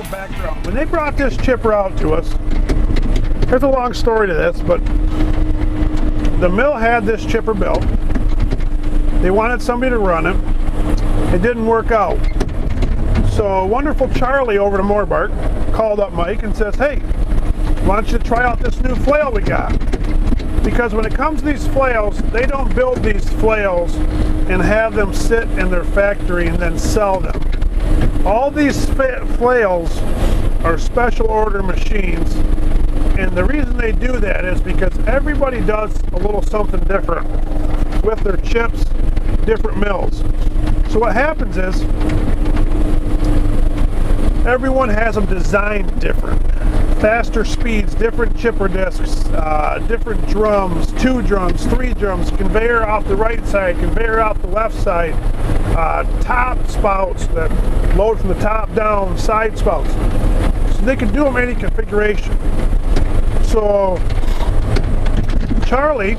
little background. When they brought this chipper out to us, there's a long story to this, but the mill had this chipper built. They wanted somebody to run it. It didn't work out. So wonderful Charlie over to Morbark called up Mike and says, hey, why don't you try out this new flail we got? Because when it comes to these flails, they don't build these flails and have them sit in their factory and then sell them. All these flails are special order machines, and the reason they do that is because everybody does a little something different with their chips, different mills. So what happens is everyone has them designed different. Faster speeds, different chipper discs, different drums, 2 drums, 3 drums, conveyor off the right side, conveyor off the left side, top spouts that load from the top down, side spouts. So they can do them any configuration. So Charlie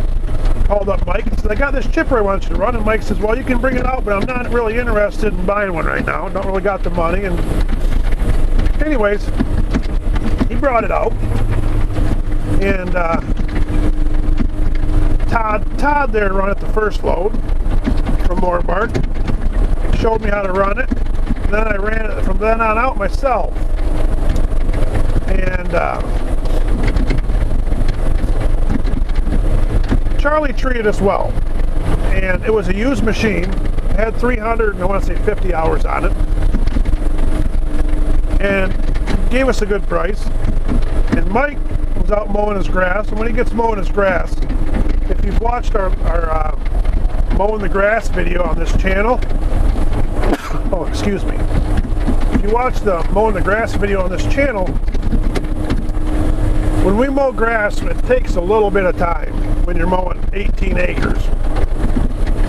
called up Mike and said, I got this chipper I want you to run. And Mike says, well, you can bring it out, but I'm not really interested in buying one right now. Don't really got the money. And anyways, he brought it out, and Todd there run it the first load from Morbark, showed me how to run it, and then I ran it from then on out myself. And Charlie treated us well, and it was a used machine. It had 300 and I want to say 50 hours on it, and gave us a good price. And Mike was out mowing his grass, and when he gets mowing his grass, if you've watched our mowing the grass video on this channel, oh excuse me, if you watch the mowing the grass video on this channel, when we mow grass, it takes a little bit of time when you're mowing 18 acres.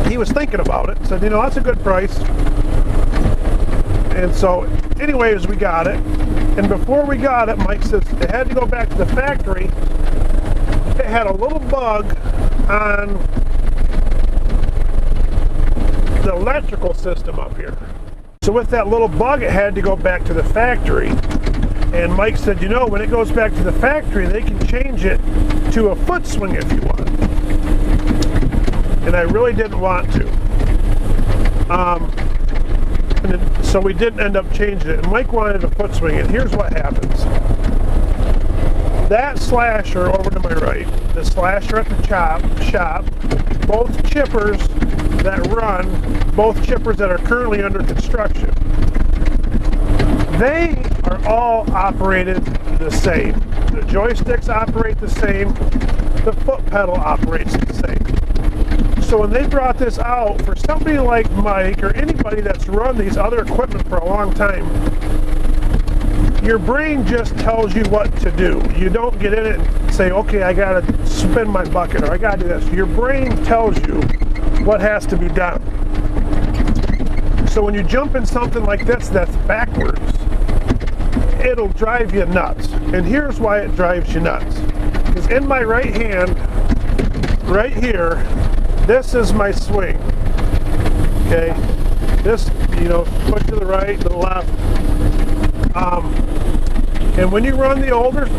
He was thinking about it, said, you know, that's a good price. And so anyways, we got it. And before we got it, Mike says it had to go back to the factory. It had a little bug on the electrical system up here. So with that little bug, it had to go back to the factory. And Mike said, you know, when it goes back to the factory, they can change it to a foot swing if you want. And I really didn't want to. So we didn't end up changing it. And Mike wanted a foot swing, and here's what happens. That slasher over to my right, the slasher at the shop, both chippers that run, both chippers that are currently under construction, they are all operated the same. The joysticks operate the same, the foot pedal operates the same. So when they brought this out, for somebody like Mike or anybody that's run these other equipment for a long time, your brain just tells you what to do. You don't get in it and say, okay, I gotta spin my bucket or I gotta do this. Your brain tells you what has to be done. So when you jump in something like this that's backwards, it'll drive you nuts. And here's why it drives you nuts. Because in my right hand, right here, this is my swing. Okay, this, you know, push to the right, to the left. And when you run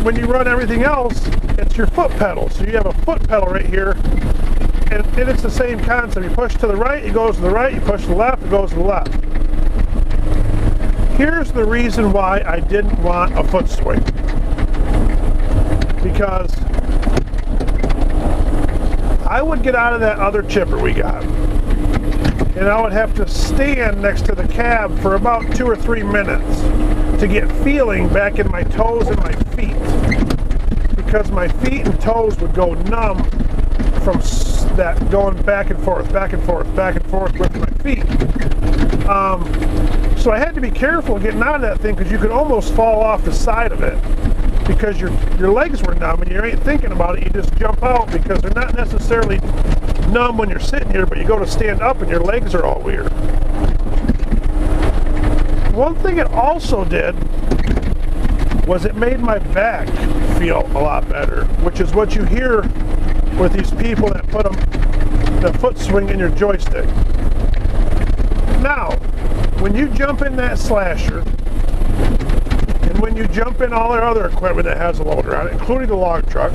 when you run everything else, it's your foot pedal. So you have a foot pedal right here, and it's the same concept. You push to the right, it goes to the right. You push to the left, it goes to the left. Here's the reason why I didn't want a foot swing. Because I would get out of that other chipper we got, and I would have to stand next to the cab for about 2 or 3 minutes to get feeling back in my toes and my feet, because my feet and toes would go numb from that going back and forth, back and forth, back and forth with my feet. So I had to be careful getting out of that thing, because you could almost fall off the side of it because your legs were numb and you ain't thinking about it. You just jump out, because they're not necessarily numb when you're sitting here, but you go to stand up and your legs are all weird. One thing it also did was it made my back feel a lot better, which is what you hear with these people that put the foot swing in your joystick. Now, when you jump in that slasher, and when you jump in all our other equipment that has a loader on it, including the log truck,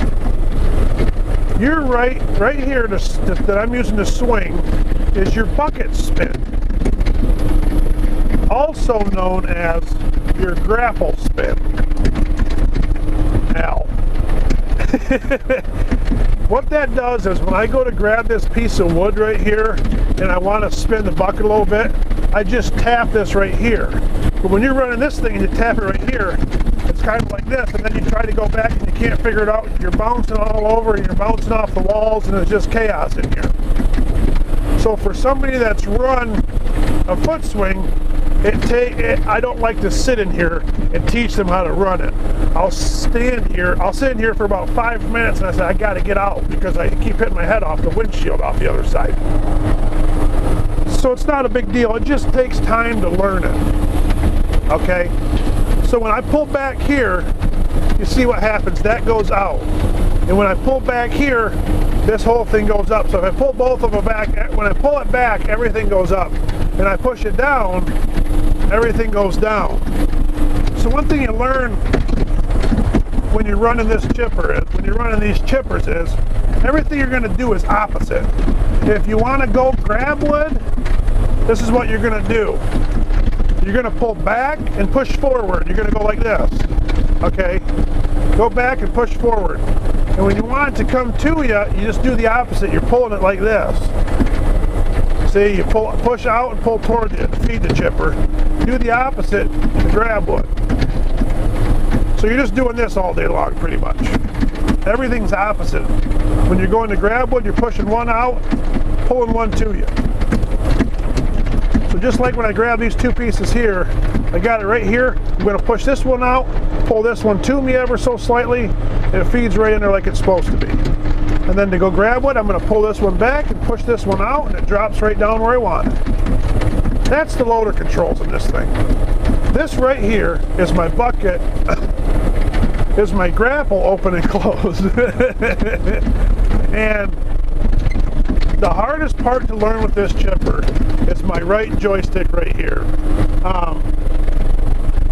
you're right here that I'm using to swing is your bucket spin, also known as your grapple spin. Ow. What that does is when I go to grab this piece of wood right here and I want to spin the bucket a little bit, I just tap this right here. But when you're running this thing and you tap it right here, it's kind of like this, and then you try to go back and you can't figure it out. You're bouncing all over and you're bouncing off the walls and it's just chaos in here. So for somebody that's run a foot swing, I don't like to sit in here and teach them how to run it. I'll sit in here for about 5 minutes and I say, I gotta get out because I keep hitting my head off the windshield off the other side. So it's not a big deal, it just takes time to learn it. Okay? So when I pull back here, you see what happens, that goes out. And when I pull back here, this whole thing goes up. So if I pull both of them back, when I pull it back, everything goes up. And I push it down, everything goes down. So one thing you learn when you're running this chipper is, when you're running these chippers is, everything you're gonna do is opposite. If you wanna go grab wood, this is what you're gonna do. You're gonna pull back and push forward. You're gonna go like this, okay? Go back and push forward. And when you want it to come to you, you just do the opposite. You're pulling it like this. See, you push out and pull towards you to feed the chipper. Do the opposite to grab wood. So you're just doing this all day long, pretty much. Everything's opposite. When you're going to grab wood, you're pushing one out, pulling one to you. So just like when I grab these two pieces here, I got it right here. I'm going to push this one out, pull this one to me ever so slightly, and it feeds right in there like it's supposed to be. And then to go grab wood, I'm going to pull this one back and push this one out, and it drops right down where I want it. That's the loader controls in this thing. This right here is my bucket, is my grapple open and close. And the hardest part to learn with this chipper is my right joystick right here.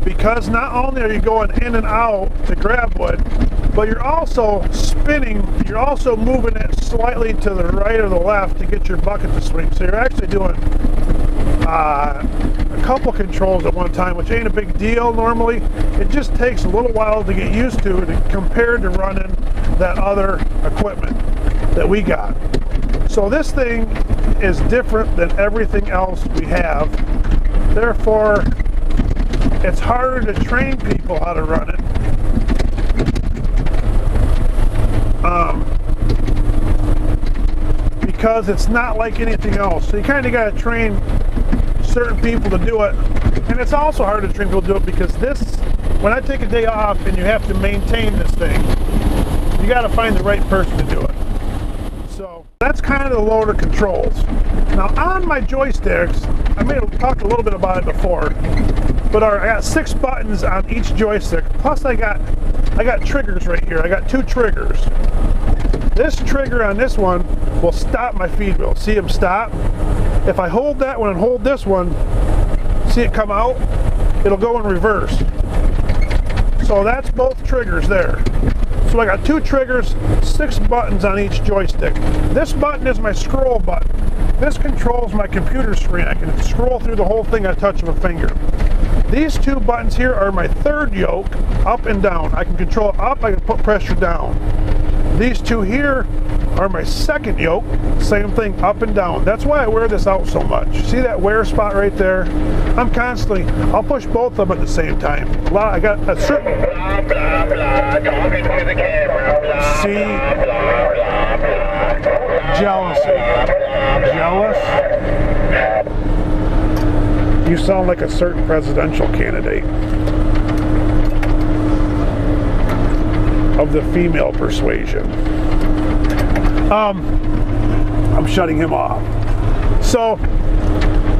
Because not only are you going in and out to grab wood, but you're also spinning, you're also moving it slightly to the right or the left to get your bucket to swing. So you're actually doing a couple controls at one time, which ain't a big deal normally. It just takes a little while to get used to compared to running that other equipment that we got. So this thing is different than everything else we have. Therefore, it's harder to train people how to run it. Because it's not like anything else. So you kind of got to train certain people to do it. And it's also hard to train people to do it because this, when I take a day off and you have to maintain this thing, you got to find the right person to do it. So that's kind of the loader controls. Now on my joysticks, I may have talked a little bit about it before, but I got 6 buttons on each joystick. Plus I got triggers right here. I got 2 triggers. This trigger on this one will stop my feed wheel. See them stop? If I hold that one and hold this one, see it come out? It'll go in reverse. So that's both triggers there. So I got 2 triggers, 6 buttons on each joystick. This button is my scroll button. This controls my computer screen. I can scroll through the whole thing at a touch of a finger. These 2 buttons here are my 3rd yoke, up and down. I can control it up, I can put pressure down. These 2 here are my 2nd yoke, same thing, up and down. That's why I wear this out so much. See that wear spot right there? I'm constantly, I'll push both of them at the same time. I got a certain... Blah, blah, blah, talking to the camera, blah, see? Blah, blah, blah, jealousy. Jealous? You sound like a certain presidential candidate of the female persuasion. I'm shutting him off. So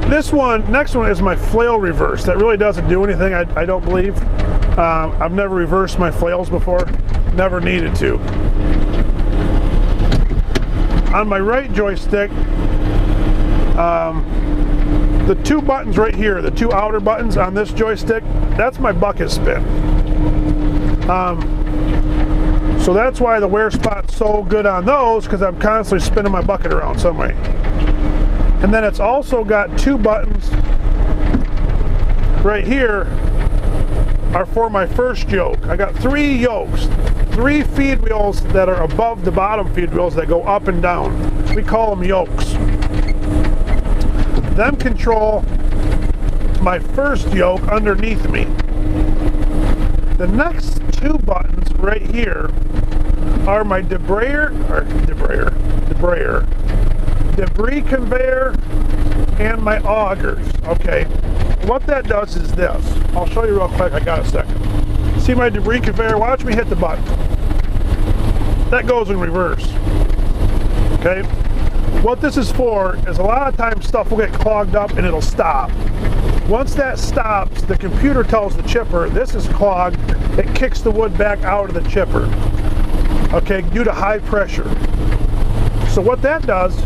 this one, next one is my Flail Reverse. That really doesn't do anything, I don't believe. I've never reversed my flails before, never needed to. On my right joystick, the 2 buttons right here, the 2 outer buttons on this joystick, that's my bucket spin. So that's why the wear spot's so good on those, because I'm constantly spinning my bucket around some way. And then it's also got two buttons right here are for my first yoke. I got 3 yokes, 3 feed wheels that are above the bottom feed wheels that go up and down. We call them yokes. Them control my first yoke underneath me. The next 2 buttons right here are my debris conveyor and my augers. Okay, what that does is this. I'll show you real quick. I got a second. See my debris conveyor? Watch me hit the button. That goes in reverse. Okay, what this is for is a lot of times stuff will get clogged up and it'll stop. Once that stops, the computer tells the chipper this is clogged. It kicks the wood back out of the chipper, okay, due to high pressure. So what that does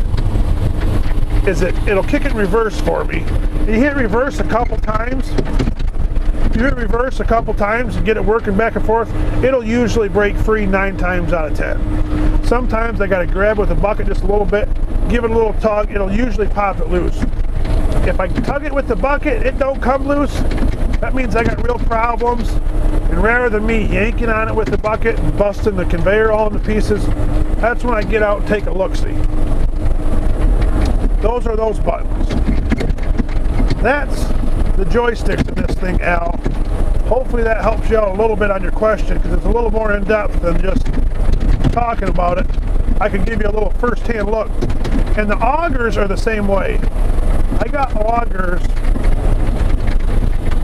is it'll kick it in reverse for me. You hit reverse a couple times. If you hit reverse a couple times and get it working back and forth, it'll usually break free 9 times out of 10. Sometimes I gotta grab with the bucket just a little bit, give it a little tug, it'll usually pop it loose. If I tug it with the bucket, it don't come loose, that means I got real problems. And rather than me yanking on it with the bucket and busting the conveyor all into pieces, that's when I get out and take a look-see. Those are those buttons. That's the joysticks in this thing, Al. Hopefully that helps you out a little bit on your question, because it's a little more in-depth than just talking about it. I can give you a little first-hand look. And the augers are the same way. I got augers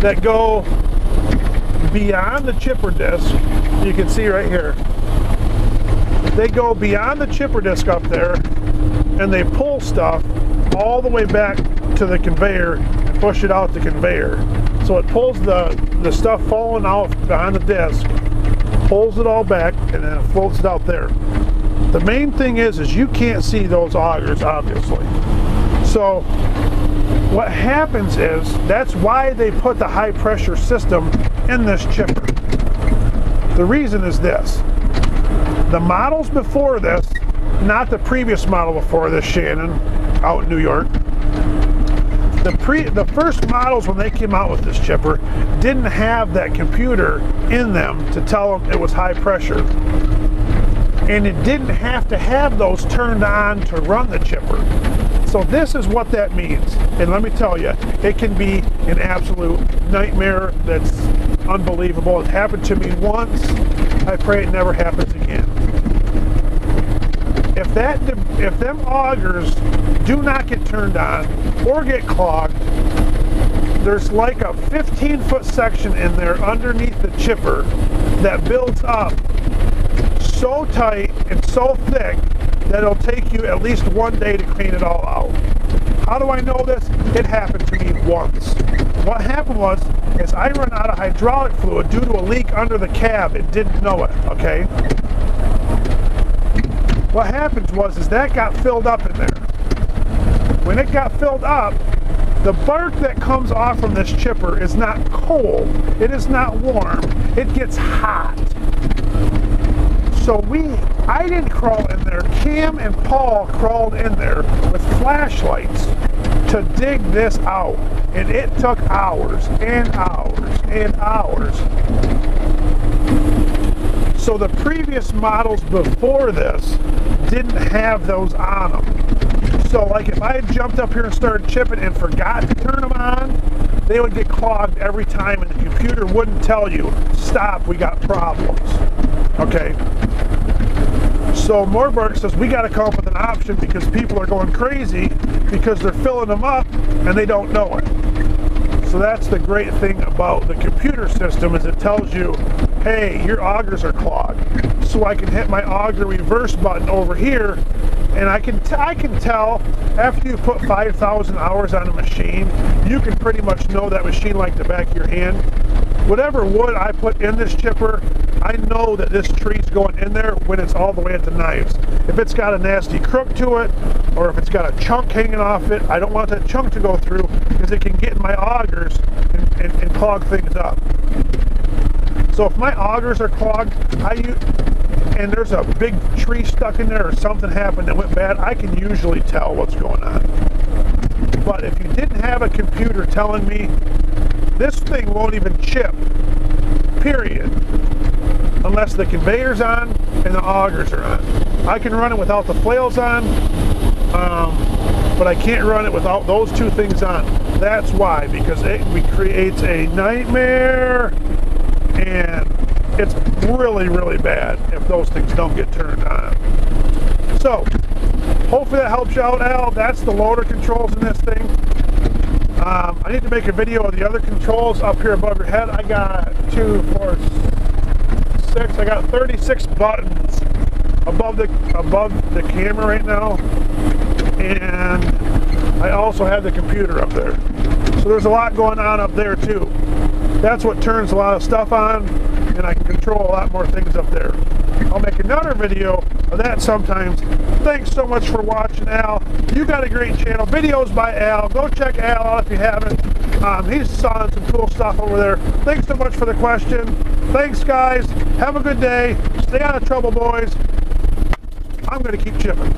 that go beyond the chipper disc. You can see right here. They go beyond the chipper disc up there, and they pull stuff all the way back to the conveyor and push it out the conveyor. So it pulls the stuff falling out behind the disc, pulls it all back, and then it floats it out there. The main thing is you can't see those augers, obviously. So what happens is, that's why they put the high pressure system in this chipper. The reason is this. The models before this, not the previous model before this, Shannon, out in New York, the first models when they came out with this chipper didn't have that computer in them to tell them it was high pressure. And it didn't have to have those turned on to run the chipper. So this is what that means. And let me tell you, it can be an absolute nightmare that's unbelievable. It happened to me once. I pray it never happens again. If them augers do not get turned on or get clogged, there's like a 15-foot section in there underneath the chipper that builds up so tight and so thick that it'll take you at least 1 day to clean it all out. How do I know this? It happened to me once. What happened was I run out of hydraulic fluid due to a leak under the cab. It didn't know it, okay? What happens was that got filled up in there. When it got filled up, the bark that comes off from this chipper is not cold. It is not warm. It gets hot. So I didn't crawl in there. Cam and Paul crawled in there with flashlights to dig this out. And it took hours and hours and hours. So the previous models before this didn't have those on them. So like if I had jumped up here and started chipping and forgot to turn them on, they would get clogged every time and the computer wouldn't tell you, stop, we got problems. Okay? So Morbark says we got to come up with an option because people are going crazy because they're filling them up and they don't know it. So that's the great thing about the computer system, is it tells you, hey, your augers are clogged. So I can hit my auger reverse button over here, and I can tell after you put 5,000 hours on a machine, you can pretty much know that machine like the back of your hand. Whatever wood I put in this chipper, I know that this tree's going in there when it's all the way at the knives. If it's got a nasty crook to it, or if it's got a chunk hanging off it, I don't want that chunk to go through because it can get in my augers and clog things up. So So if my augers are clogged, and there's a big tree stuck in there or something happened that went bad, I can usually tell what's going on. But if you didn't have a computer telling me, this thing won't even chip, period, unless the conveyor's on and the augers are on. I can run it without the flails on, but I can't run it without those two things on. That's why, because it creates a nightmare, and it's really, really bad if those things don't get turned on. So, hopefully that helps you out, Al. That's the loader controls in this thing. I need to make a video of the other controls up here above your head. I got 2, 4, 6. I got 36 buttons above the camera right now, and I also have the computer up there. So there's a lot going on up there too. That's what turns a lot of stuff on, and I can control a lot more things up there. I'll make another video of that sometimes. Thanks so much for watching, Al. You got a great channel. Videos by Al. Go check Al out if you haven't. He's selling some cool stuff over there. Thanks so much for the question. Thanks, guys. Have a good day. Stay out of trouble, boys. I'm going to keep chipping.